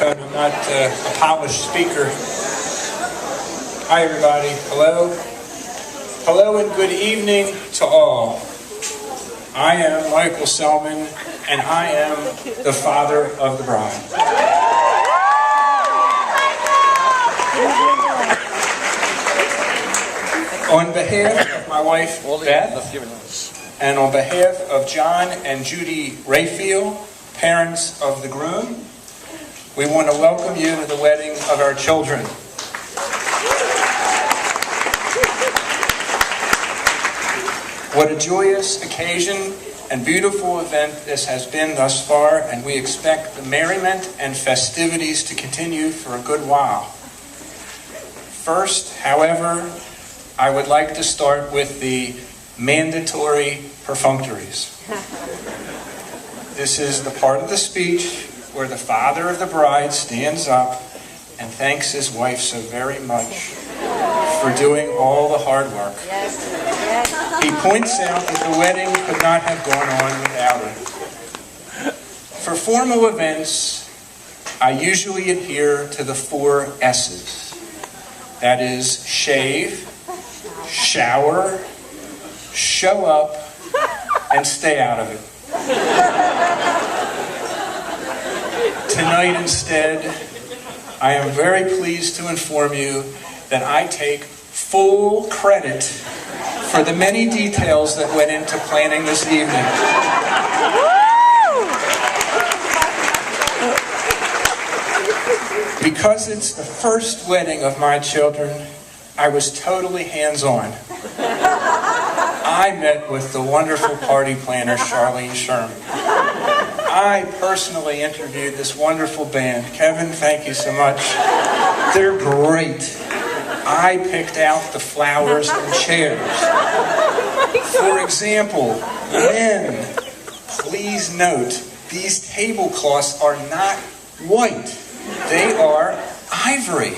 microphone. I'm not a polished speaker. Hi, everybody. Hello. Hello and good evening to all. I am Michael Selman, and I am the father of the bride. On behalf of my wife, Beth, and on behalf of John and Judy Rayfield, parents of the groom, we want to welcome you to the wedding of our children. What a joyous occasion and beautiful event this has been thus far, and we expect the merriment and festivities to continue for a good while. First, however, I would like to start with the mandatory perfunctories. This is the part of the speech where the father of the bride stands up and thanks his wife so very much for doing all the hard work. He points out that the wedding could not have gone on without her. For formal events, I usually adhere to the 4 S's. That is, shave, shower, show up, and stay out of it. Tonight, instead, I am very pleased to inform you that I take full credit for the many details that went into planning this evening. Because it's the first wedding of my children, I was totally hands-on. I met with the wonderful party planner, Charlene Sherman. I personally interviewed this wonderful band. Kevin, thank you so much. They're great. I picked out the flowers and chairs. For example, men, please note, these tablecloths are not white. They are ivory.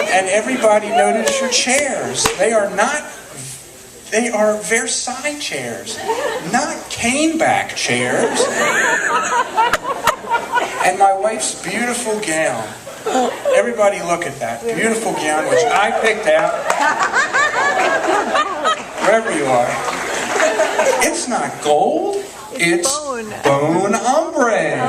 And everybody notice your chairs. They are Versailles chairs, not caneback chairs. And my wife's beautiful gown. Everybody look at that beautiful gown, which I picked out. Wherever you are. It's not gold, it's bone ombre.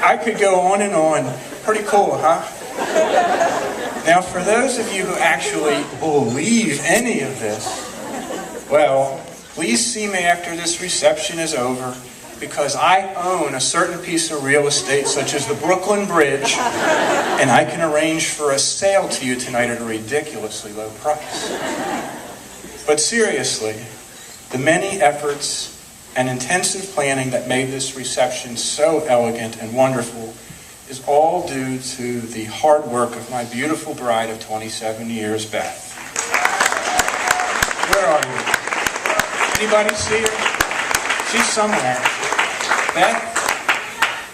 I could go on and on. Pretty cool, huh? Now, for those of you who actually believe any of this, well, please see me after this reception is over, because I own a certain piece of real estate, such as the Brooklyn Bridge, and I can arrange for a sale to you tonight at a ridiculously low price. But seriously, the many efforts and intensive planning that made this reception so elegant and wonderful is all due to the hard work of my beautiful bride of 27 years, Beth. Where are you? Anybody see her? She's somewhere. Beth,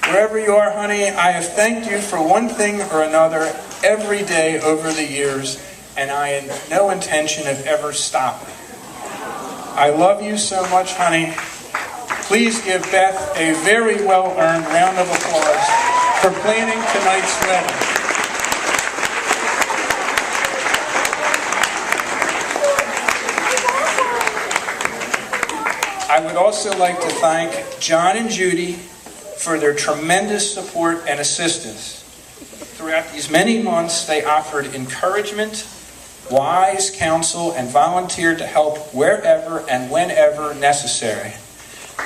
wherever you are, honey, I have thanked you for one thing or another every day over the years, and I had no intention of ever stopping. I love you so much, honey. Please give Beth a very well-earned round of applause for planning tonight's wedding. I would also like to thank John and Judy for their tremendous support and assistance. Throughout these many months, they offered encouragement, wise counsel, and volunteered to help wherever and whenever necessary.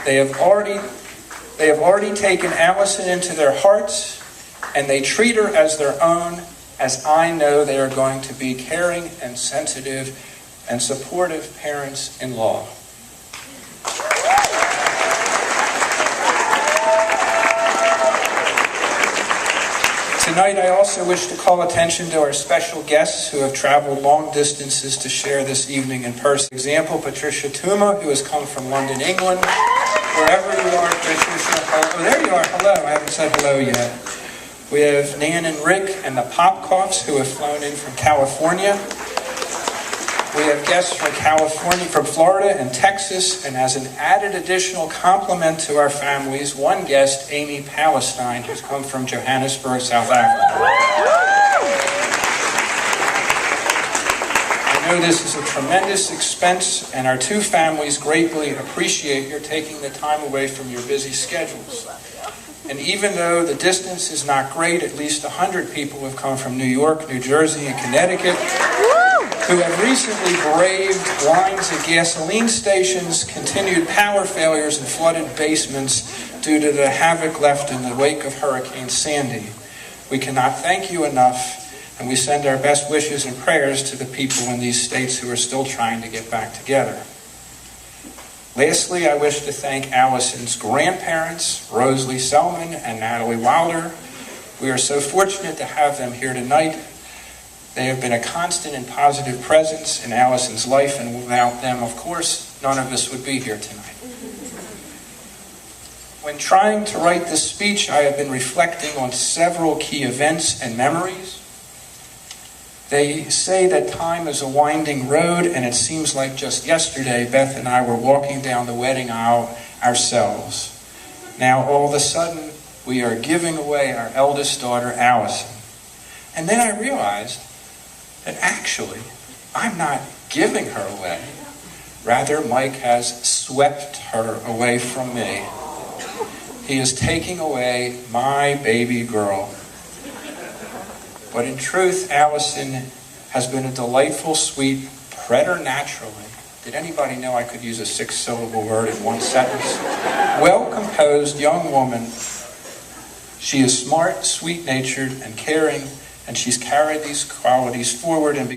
They have already taken Allison into their hearts, and they treat her as their own, as I know they are going to be caring and sensitive and supportive parents-in-law. Tonight, I also wish to call attention to our special guests who have traveled long distances to share this evening in person. For example, Patricia Tuma, who has come from London, England. Wherever you are, Patricia. Oh, there you are. Hello. I haven't said hello yet. We have Nan and Rick and the Popkoffs, who have flown in from California. We have guests from California, from Florida and Texas, and as an added additional compliment to our families, one guest, Amy Palestine, who's come from Johannesburg, South Africa. I know this is a tremendous expense, and our two families greatly appreciate your taking the time away from your busy schedules. And even though the distance is not great, at least 100 people have come from New York, New Jersey, and Connecticut, who have recently braved lines at gasoline stations, continued power failures, and flooded basements due to the havoc left in the wake of Hurricane Sandy. We cannot thank you enough, and we send our best wishes and prayers to the people in these states who are still trying to get back together. Lastly, I wish to thank Allison's grandparents, Rosalie Selman and Natalie Wilder. We are so fortunate to have them here tonight. They have been a constant and positive presence in Allison's life, and without them, of course, none of us would be here tonight. When trying to write this speech, I have been reflecting on several key events and memories. They say that time is a winding road, and it seems like just yesterday, Beth and I were walking down the wedding aisle ourselves. Now, all of a sudden, we are giving away our eldest daughter, Allison. And then I realized that actually, I'm not giving her away. Rather, Mike has swept her away from me. He is taking away my baby girl. But in truth, Allison has been a delightful, sweet, preternaturally. Did anybody know I could use a 6-syllable word in one sentence? Well-composed young woman. She is smart, sweet-natured, and caring, and she's carried these qualities forward and